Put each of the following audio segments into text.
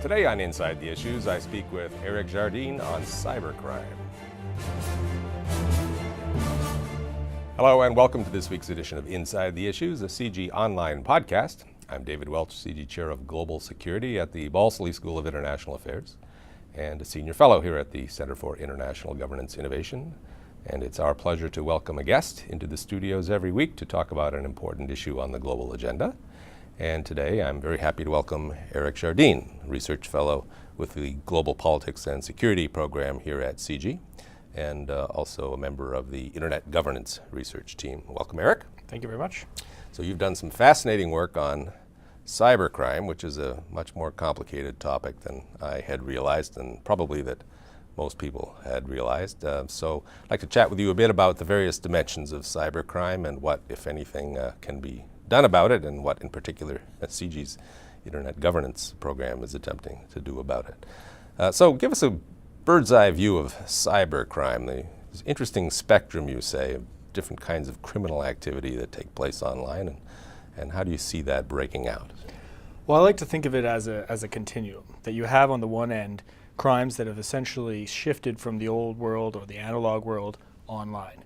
Today on Inside the Issues, I speak with Eric Jardine on cybercrime. Hello and welcome to this week's edition of Inside the Issues, a CIGI online podcast. I'm David Welch, CIGI Chair of Global Security at the Balsillie School of International Affairs and a Senior Fellow here at the Center for International Governance Innovation. And it's our pleasure to welcome a guest into the studios every week to talk about an important issue on the global agenda. And today I'm very happy to welcome Eric Jardine, Research Fellow with the Global Politics and Security Program here at CIGI, and also a member of the Internet Governance Research Team. Welcome, Eric. Thank you very much. So you've done some fascinating work on cybercrime, which is a much more complicated topic than I had realized, and probably that most people had realized. So I'd like to chat with you a bit about the various dimensions of cybercrime and what, if anything, can be done about it, and what in particular CIGI's Internet Governance Program is attempting to do about it. So give us a bird's eye view of cybercrime, the interesting spectrum, you say, of different kinds of criminal activity that take place online, and how do you see that breaking out? Well, I like to think of it as a continuum, that you have on the one end crimes that have essentially shifted from the old world or the analog world online.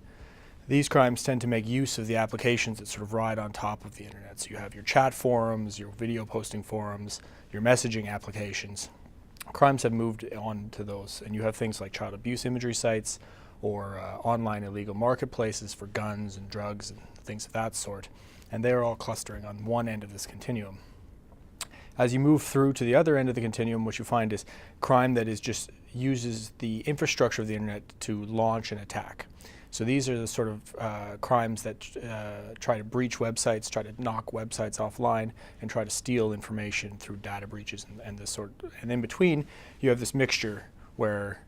These crimes tend to make use of the applications that sort of ride on top of the internet. So you have your chat forums, your video posting forums, your messaging applications. Crimes have moved on to those, and you have things like child abuse imagery sites or online illegal marketplaces for guns and drugs and things of that sort. And they're all clustering on one end of this continuum. As you move through to the other end of the continuum, what you find is crime that is just uses the infrastructure of the internet to launch an attack. So these are the sort of crimes that try to breach websites, try to knock websites offline, and try to steal information through data breaches and this sort. And in between, you have this mixture where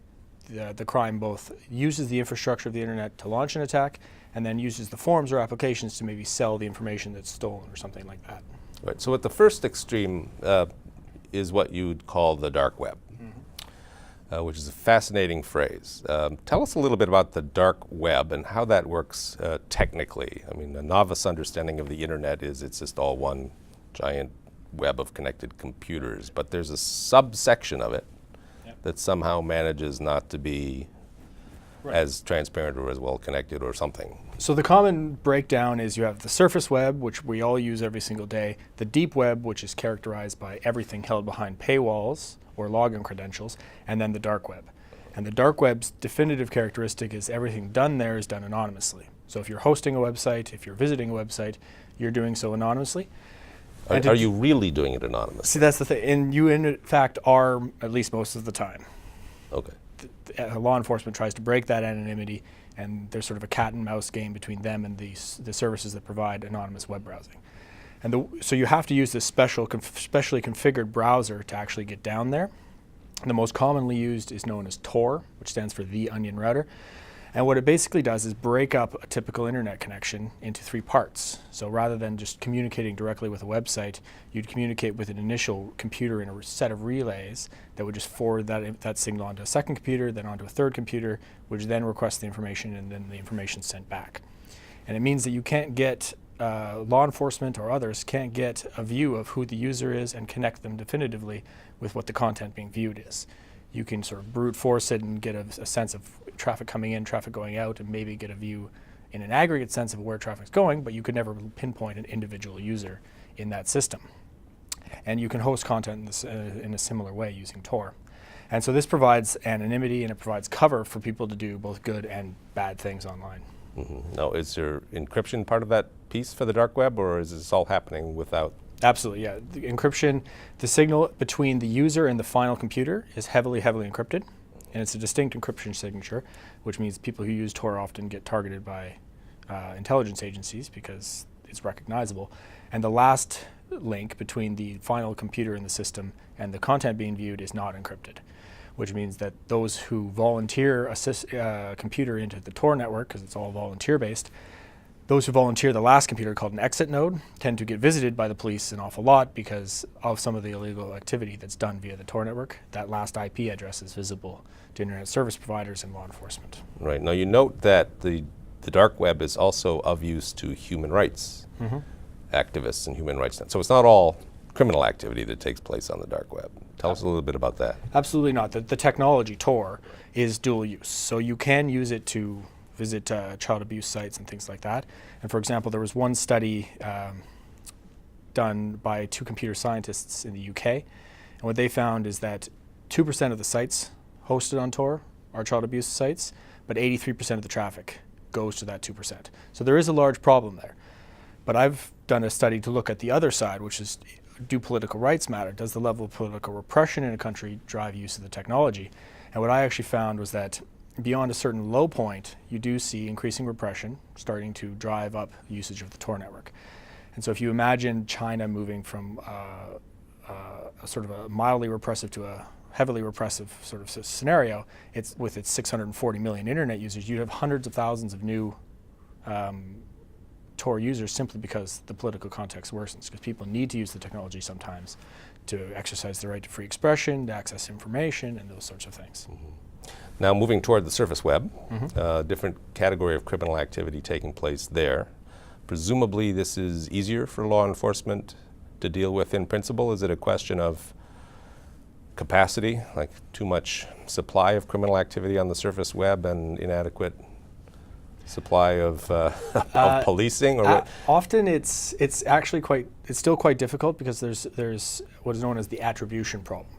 the crime both uses the infrastructure of the internet to launch an attack, and then uses the forums or applications to maybe sell the information that's stolen or something like that. Right. So at the first extreme is what you'd call the dark web. Which is a fascinating phrase. Tell us a little bit about the dark web and how that works technically. I mean, a novice understanding of the internet is it's just all one giant web of connected computers, but there's a subsection of it that somehow manages not to be as transparent or as well connected or something. So the common breakdown is you have the surface web, which we all use every single day, the deep web, which is characterized by everything held behind paywalls or login credentials, and then the dark web. And the dark web's definitive characteristic is everything done there is done anonymously. So if you're hosting a website, if you're visiting a website, you're doing so anonymously. Are you really doing it anonymously? See, that's the thing. And you, in fact, are, at least most of the time. Okay. Law enforcement tries to break that anonymity, and there's sort of a cat and mouse game between them and the services that provide anonymous web browsing. And so you have to use this specially configured browser to actually get down there. The most commonly used is known as Tor, which stands for the Onion Router. And what it basically does is break up a typical internet connection into three parts. So rather than just communicating directly with a website, you'd communicate with an initial computer in a set of relays that would just forward that signal onto a second computer, then onto a third computer, which then requests the information, and then the information sent back. And it means that you can't get law enforcement or others can't get a view of who the user is and connect them definitively with what the content being viewed is. You can sort of brute force it and get a sense of traffic coming in, traffic going out, and maybe get a view in an aggregate sense of where traffic's going, but you could never pinpoint an individual user in that system. And you can host content in a similar way using Tor. And so this provides anonymity, and it provides cover for people to do both good and bad things online. Mm-hmm. Now, is there encryption part of that piece for the dark web, or is this all happening without? Absolutely, yeah. The encryption, the signal between the user and the final computer is heavily encrypted, and it's a distinct encryption signature, which means people who use Tor often get targeted by intelligence agencies because it's recognizable. And the last link between the final computer in the system and the content being viewed is not encrypted, which means that those who volunteer a computer into the Tor network, because it's all volunteer-based, those who volunteer the last computer, called an exit node, tend to get visited by the police an awful lot because of some of the illegal activity that's done via the Tor network. That last IP address is visible to internet service providers and law enforcement. Right. Now you note that the dark web is also of use to human rights activists and human rights. So it's not all criminal activity that takes place on the dark web. Tell us a little bit about that. Absolutely not. The technology, Tor, is dual use. So you can use it to visit child abuse sites and things like that. And for example, there was one study done by 2 computer scientists in the UK. And what they found is that 2% of the sites hosted on Tor are child abuse sites, but 83% of the traffic goes to that 2%. So there is a large problem there. But I've done a study to look at the other side, which is, do political rights matter? Does the level of political repression in a country drive use of the technology? And what I actually found was that beyond a certain low point, you do see increasing repression starting to drive up usage of the Tor network. And so if you imagine China moving from a sort of a mildly repressive to a heavily repressive sort of scenario, it's with its 640 million internet users, you'd have hundreds of thousands of new Tor users simply because the political context worsens, because people need to use the technology sometimes to exercise their right to free expression, to access information, and those sorts of things. Mm-hmm. Now moving toward the surface web, different category of criminal activity taking place there. Presumably this is easier for law enforcement to deal with in principle. Is it a question of capacity, like too much supply of criminal activity on the surface web and inadequate supply of policing? Or often it's still quite difficult because there's what is known as the attribution problem.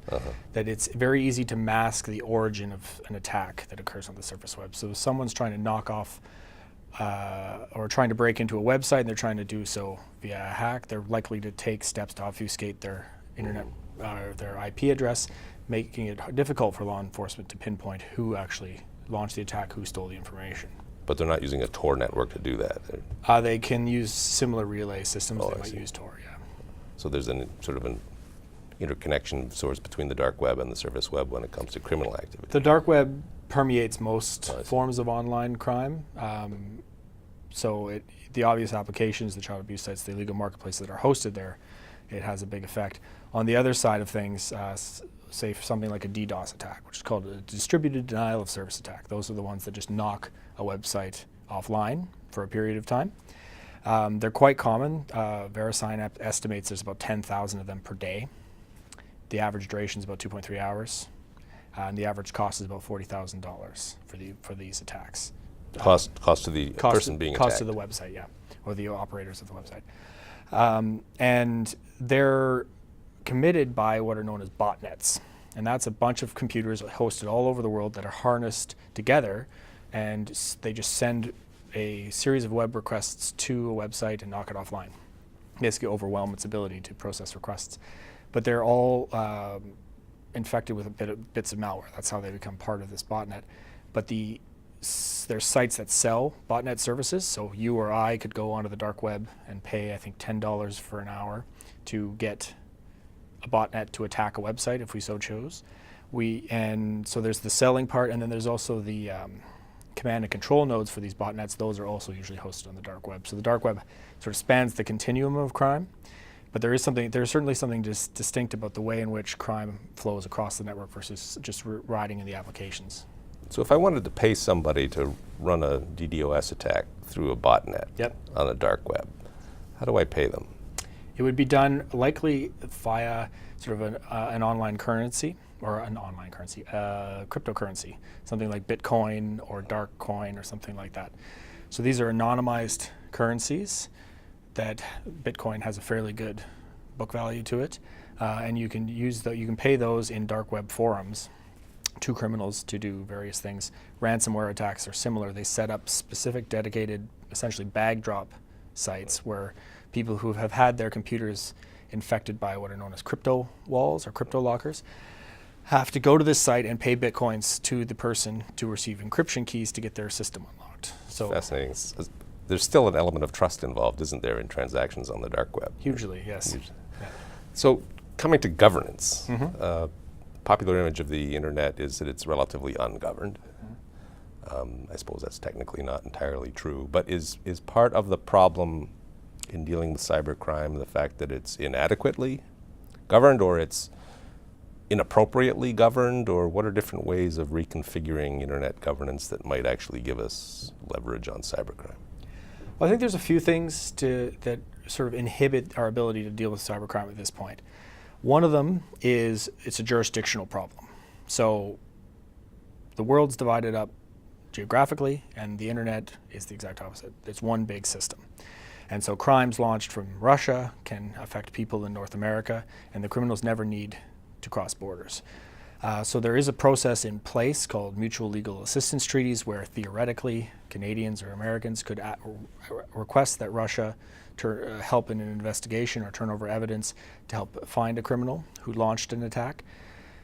That it's very easy to mask the origin of an attack that occurs on the surface web. So if someone's trying to knock off or trying to break into a website and they're trying to do so via a hack, they're likely to take steps to obfuscate their internet their IP address, making it difficult for law enforcement to pinpoint who actually launched the attack, who stole the information. But they're not using a Tor network to do that. They can use similar relay systems. They might use Tor, yeah. So there's sort of an interconnection source between the dark web and the surface web when it comes to criminal activity. The dark web permeates most forms of online crime. So the obvious applications, the child abuse sites, the illegal marketplaces that are hosted there, it has a big effect. On the other side of things, say something like a DDoS attack, which is called a distributed denial of service attack. Those are the ones that just knock a website offline for a period of time. They're quite common. VeriSign estimates there's about 10,000 of them per day. The average duration is about 2.3 hours. And the average cost is about $40,000 for these attacks. Cost to the person being attacked? Cost to the website, yeah, or the operators of the website. And they're committed by what are known as botnets. And that's a bunch of computers hosted all over the world that are harnessed together, and they just send a series of web requests to a website and knock it offline. Basically overwhelm its ability to process requests. But they're all infected with bits of malware. That's how they become part of this botnet. But there's sites that sell botnet services, so you or I could go onto the dark web and pay, I think, $10 for an hour to get a botnet to attack a website if we so chose. And so there's the selling part, and then there's also the command and control nodes for these botnets. Those are also usually hosted on the dark web. So the dark web sort of spans the continuum of crime, but there's certainly something distinct about the way in which crime flows across the network versus just riding in the applications. So if I wanted to pay somebody to run a DDoS attack through a botnet on the dark web, how do I pay them? It would be done likely via sort of an online currency, or cryptocurrency, something like Bitcoin or Darkcoin or something like that. So these are anonymized currencies that Bitcoin has a fairly good book value to it, and you can pay those in dark web forums to criminals to do various things. Ransomware attacks are similar. They set up specific dedicated, essentially bag drop sites where people who have had their computers infected by what are known as crypto walls or crypto lockers have to go to this site and pay Bitcoins to the person to receive encryption keys to get their system unlocked. So fascinating. There's still an element of trust involved, isn't there, in transactions on the dark web? Hugely, yes. Hugely. Yeah. So coming to governance, popular image of the internet is that it's relatively ungoverned. I suppose that's technically not entirely true, but is part of the problem in dealing with cybercrime the fact that it's inadequately governed, or it's inappropriately governed, or what are different ways of reconfiguring internet governance that might actually give us leverage on cybercrime? Well, I think there's a few things that sort of inhibit our ability to deal with cybercrime at this point. One of them is it's a jurisdictional problem. So the world's divided up geographically, and the internet is the exact opposite. It's one big system. And so crimes launched from Russia can affect people in North America, and the criminals never need to cross borders. So there is a process in place called mutual legal assistance treaties where theoretically Canadians or Americans could request that Russia help in an investigation or turn over evidence to help find a criminal who launched an attack.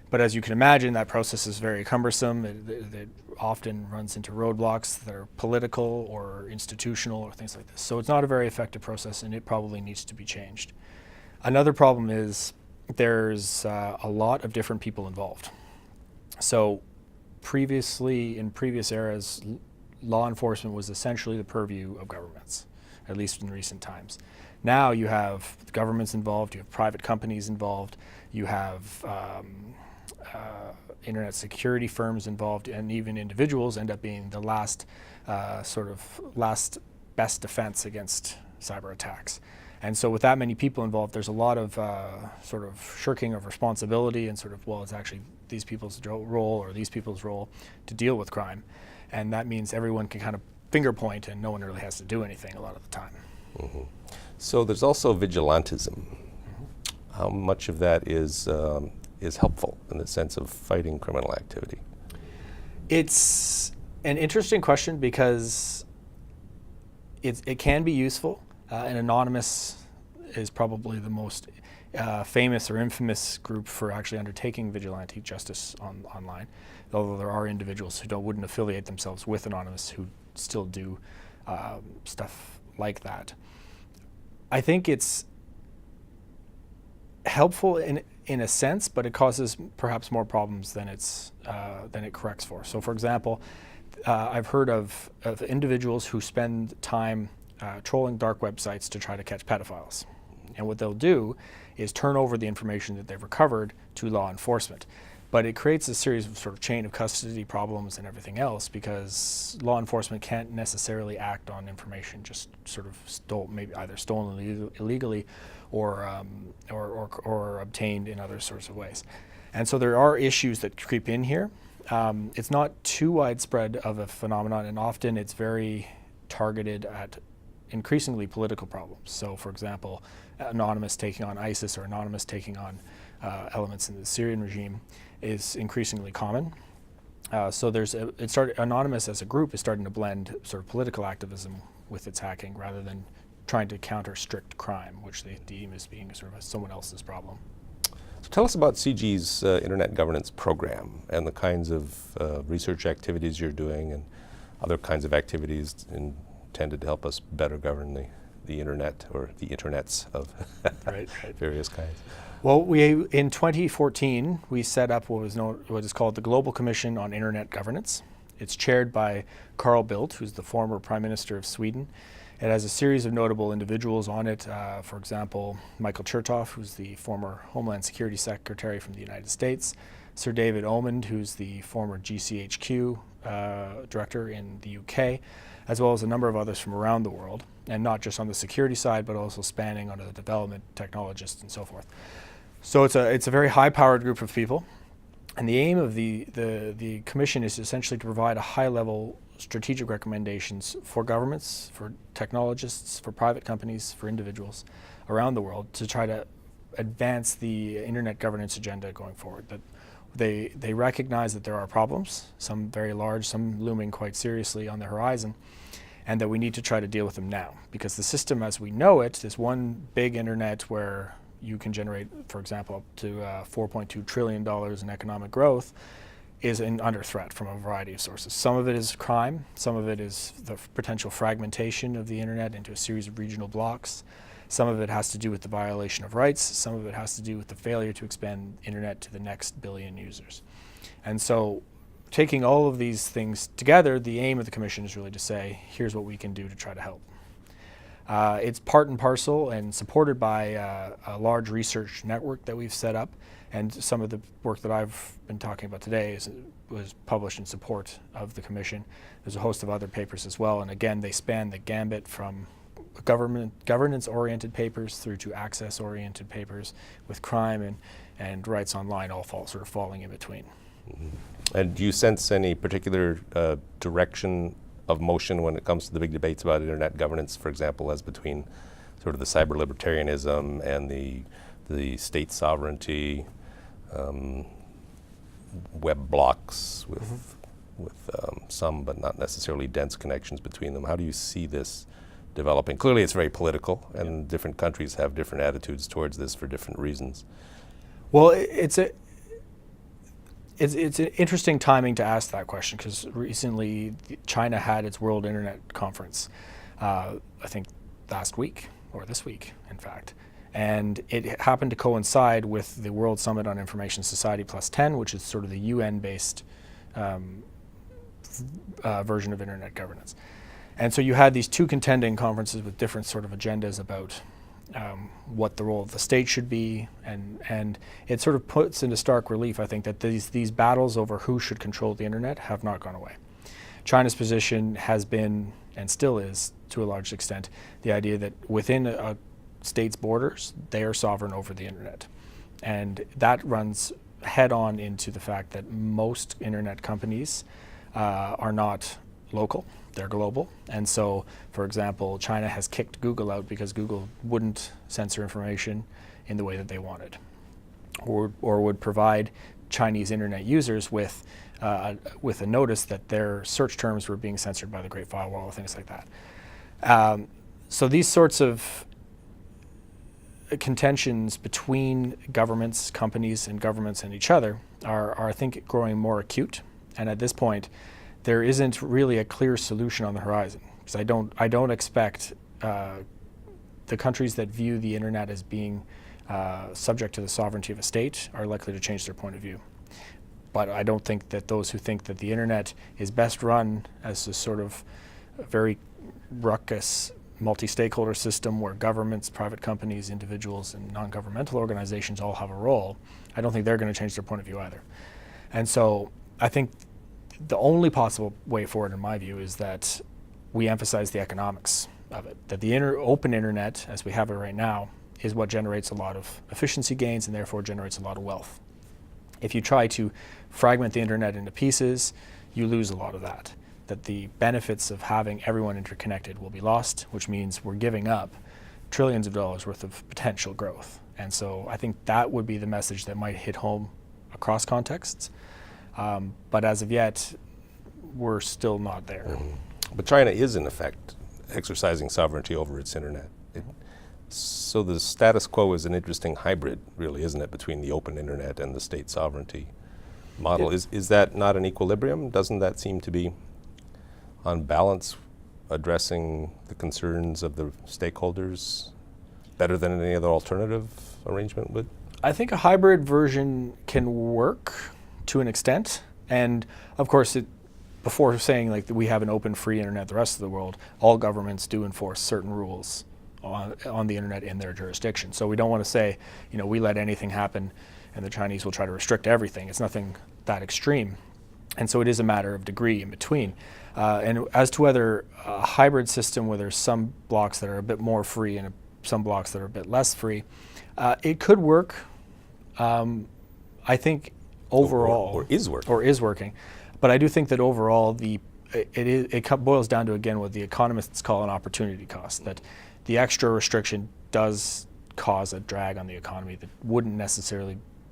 But as you can imagine, that process is very cumbersome. It often runs into roadblocks that are political or institutional or things like this. So it's not a very effective process, and it probably needs to be changed. Another problem is there's a lot of different people involved. So previously, in previous eras, law enforcement was essentially the purview of governments, at least in recent times. Now you have governments involved, you have private companies involved, you have internet security firms involved, and even individuals end up being the last best defense against cyber attacks. And so with that many people involved, there's a lot of sort of shirking of responsibility and sort of, well, it's actually these people's role or these people's role to deal with crime. And that means everyone can kind of finger point and no one really has to do anything a lot of the time. Mm-hmm. So there's also vigilantism. Mm-hmm. How much of that is helpful in the sense of fighting criminal activity? It's an interesting question because it can be useful. And Anonymous is probably the most famous or infamous group for actually undertaking vigilante justice online, although there are individuals who wouldn't affiliate themselves with Anonymous who still do stuff like that. I think it's helpful in a sense, but it causes perhaps more problems than it corrects for. So for example, I've heard of individuals who spend time trolling dark websites to try to catch pedophiles. And what they'll do is turn over the information that they've recovered to law enforcement. But it creates a series of sort of chain of custody problems and everything else because law enforcement can't necessarily act on information just sort of maybe either stolen illegally or obtained in other sorts of ways. And so there are issues that creep in here. It's not too widespread of a phenomenon, and often it's very targeted at increasingly political problems. So for example, Anonymous taking on ISIS or Anonymous taking on elements in the Syrian regime is increasingly common. So Anonymous as a group is starting to blend sort of political activism with its hacking rather than trying to counter strict crime, which they deem as being sort of someone else's problem. So tell us about CIGI's Internet Governance Program and the kinds of research activities you're doing and other kinds of activities intended to help us better govern the internet or the internets of right. various kinds. Well, in 2014, we set up what is called the Global Commission on Internet Governance. It's chaired by Carl Bildt, who's the former Prime Minister of Sweden. It has a series of notable individuals on it. For example, Michael Chertoff, who's the former Homeland Security Secretary from the United States. Sir David Omand, who's the former GCHQ director in the UK, as well as a number of others from around the world, and not just on the security side, but also spanning onto the development, technologists, and so forth. So it's a very high-powered group of people, and the aim of the commission is essentially to provide a high-level strategic recommendations for governments, for technologists, for private companies, for individuals around the world to try to advance the internet governance agenda going forward. That they recognize that there are problems, some very large, some looming quite seriously on the horizon, and that we need to try to deal with them now. Because the system as we know it, this one big internet where you can generate, for example, up to $4.2 trillion in economic growth, is under threat from a variety of sources. Some of it is crime, some of it is the potential fragmentation of the internet into a series of regional blocks. Some of it has to do with the violation of rights, some of it has to do with the failure to expand internet to the next billion users. And so taking all of these things together, the aim of the commission is really to say, here's what we can do to try to help. It's part and parcel and supported by a large research network that we've set up, and some of the work that I've been talking about today was published in support of the commission. There's a host of other papers as well, and again, they span the gambit from governance-oriented papers through to access-oriented papers, with crime and rights online all sort of falling in between. Mm-hmm. And do you sense any particular direction of motion when it comes to the big debates about internet governance, for example, as between sort of the cyber libertarianism and the state sovereignty, web blocks with some but not necessarily dense connections between them? How do you see this developing? Clearly it's very political, and different countries have different attitudes towards this for different reasons. Well, it's an interesting timing to ask that question, because recently China had its World Internet Conference, I think last week, or this week, in fact. And it happened to coincide with the World Summit on Information Society +10, which is sort of the UN-based version of internet governance. And so you had these two contending conferences with different sort of agendas about what the role of the state should be, and it sort of puts into stark relief, I think, that these battles over who should control the internet have not gone away. China's position has been, and still is to a large extent, the idea that within a state's borders, they are sovereign over the internet. And that runs head on into the fact that most internet companies are not local, they're global. And so, for example, China has kicked Google out because Google wouldn't censor information in the way that they wanted, or would provide Chinese internet users with a notice that their search terms were being censored by the Great Firewall, things like that. So these sorts of contentions between governments, companies, and governments and each other are, I think, growing more acute. And at this point, there isn't really a clear solution on the horizon, because I don't expect the countries that view the internet as being subject to the sovereignty of a state are likely to change their point of view. But I don't think that those who think that the internet is best run as a sort of very ruckus multi-stakeholder system where governments, private companies, individuals, and non-governmental organizations all have a role, I don't think they're going to change their point of view either. And so I think the only possible way forward, in my view, is that we emphasize the economics of it, that the open internet, as we have it right now, is what generates a lot of efficiency gains and therefore generates a lot of wealth. If you try to fragment the internet into pieces, you lose a lot of that. That the benefits of having everyone interconnected will be lost, which means we're giving up trillions of dollars worth of potential growth. And so I think that would be the message that might hit home across contexts. But as of yet, we're still not there. Mm-hmm. But China is, in effect, exercising sovereignty over its internet. So the status quo is an interesting hybrid, really, isn't it, between the open internet and the state sovereignty model? Is that not an equilibrium? Doesn't that seem to be, on balance, addressing the concerns of the stakeholders better than any other alternative arrangement would? I think a hybrid version can work to an extent. And of course, before saying like that we have an open, free internet, the rest of the world, all governments do enforce certain rules on the internet in their jurisdiction. So we don't want to say, we let anything happen and the Chinese will try to restrict everything. It's nothing that extreme. And so it is a matter of degree in between. And as to whether a hybrid system where there's some blocks that are a bit more free and some blocks that are a bit less free, it could work. I think overall, or is working. But I do think that overall, it boils down to, again, what the economists call an opportunity cost. That the extra restriction does cause a drag on the economy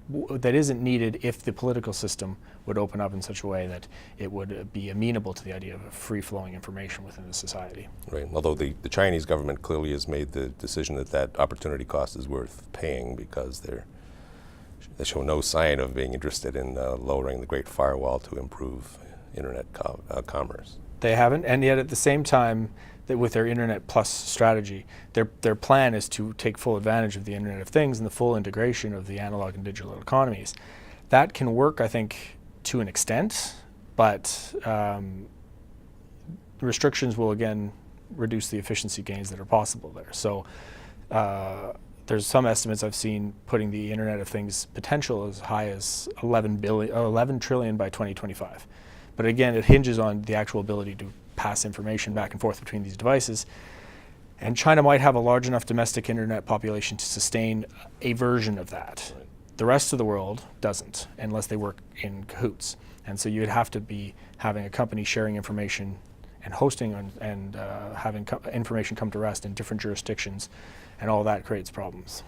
that isn't needed if the political system would open up in such a way that it would be amenable to the idea of free-flowing information within the society. Right, although the Chinese government clearly has made the decision that opportunity cost is worth paying, because they show no sign of being interested in lowering the Great Firewall to improve internet commerce. They haven't, and yet at the same time, that with their Internet Plus strategy, their plan is to take full advantage of the Internet of Things and the full integration of the analog and digital economies. That can work, I think, to an extent, but restrictions will again reduce the efficiency gains that are possible there. So there's some estimates I've seen putting the Internet of Things potential as high as 11 trillion by 2025. But again, it hinges on the actual ability to pass information back and forth between these devices. And China might have a large enough domestic internet population to sustain a version of that. Right. The rest of the world doesn't, unless they work in cahoots. And so you'd have to be having a company sharing information and hosting and having information come to rest in different jurisdictions, and all that creates problems.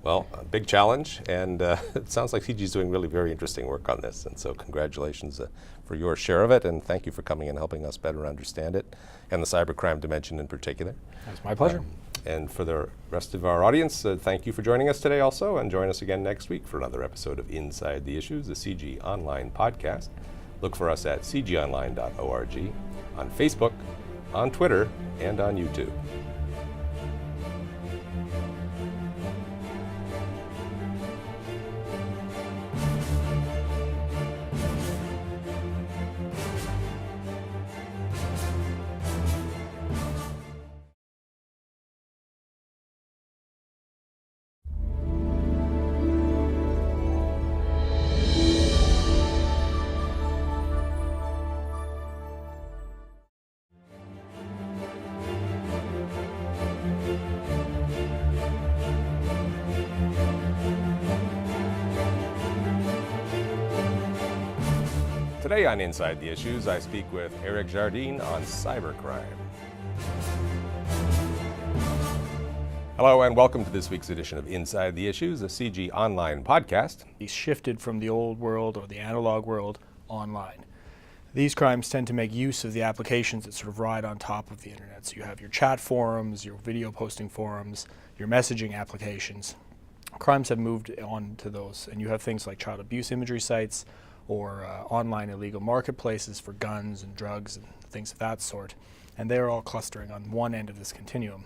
Well, a big challenge, and it sounds like CIGI is doing really very interesting work on this, and so congratulations for your share of it, and thank you for coming and helping us better understand it, and the cybercrime dimension in particular. That's my pleasure. And for the rest of our audience, thank you for joining us today also, and join us again next week for another episode of Inside the Issues, the CIGI Online podcast. Look for us at cgonline.org, on Facebook, on Twitter, and on YouTube. Today on Inside the Issues, I speak with Eric Jardine on cybercrime. Hello and welcome to this week's edition of Inside the Issues, a CIGI online podcast. He's shifted from the old world or the analog world online. These crimes tend to make use of the applications that sort of ride on top of the internet. So you have your chat forums, your video posting forums, your messaging applications. Crimes have moved on to those, and you have things like child abuse imagery sites, or online illegal marketplaces for guns and drugs and things of that sort. And they're all clustering on one end of this continuum.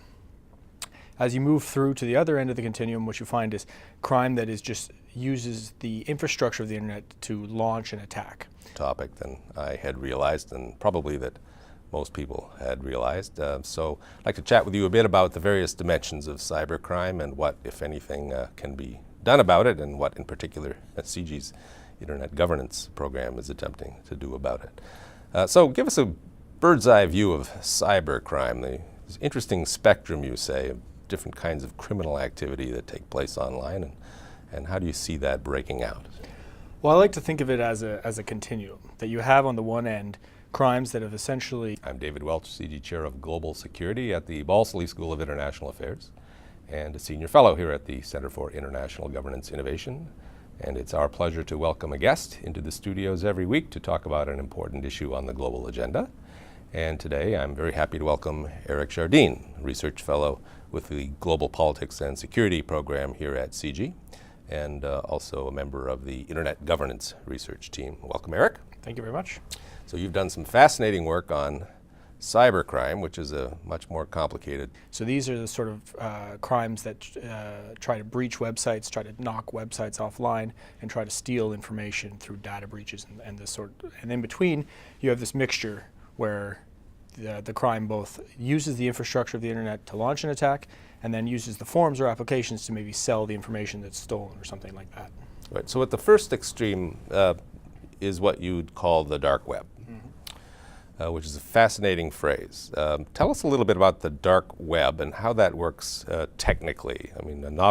As you move through to the other end of the continuum, what you find is crime that is just uses the infrastructure of the internet to launch an attack. Topic than I had realized, and probably that most people had realized. So I'd like to chat with you a bit about the various dimensions of cybercrime and what, if anything, can be done about it, and what in particular CIGI's Internet Governance Program is attempting to do about it. So give us a bird's eye view of cybercrime, the interesting spectrum, you say, of different kinds of criminal activity that take place online, and how do you see that breaking out? Well, I like to think of it as a continuum, that you have on the one end crimes that have essentially... I'm David Welch, CIGI Chair of Global Security at the Balsley School of International Affairs, and a Senior Fellow here at the Center for International Governance Innovation. And it's our pleasure to welcome a guest into the studios every week to talk about an important issue on the global agenda. And today I'm very happy to welcome Eric Jardine, Research Fellow with the Global Politics and Security Program here at CIGI, and also a member of the Internet Governance Research Team. Welcome, Eric. Thank you very much. So you've done some fascinating work on cybercrime, which is a much more complicated. So these are the sort of crimes that try to breach websites, try to knock websites offline, and try to steal information through data breaches and this sort. And in between, you have this mixture where the crime both uses the infrastructure of the internet to launch an attack, and then uses the forms or applications to maybe sell the information that's stolen or something like that. Right. So at the first extreme is what you'd call the dark web. Which is a fascinating phrase. Tell us a little bit about the dark web and how that works technically. I mean, a novice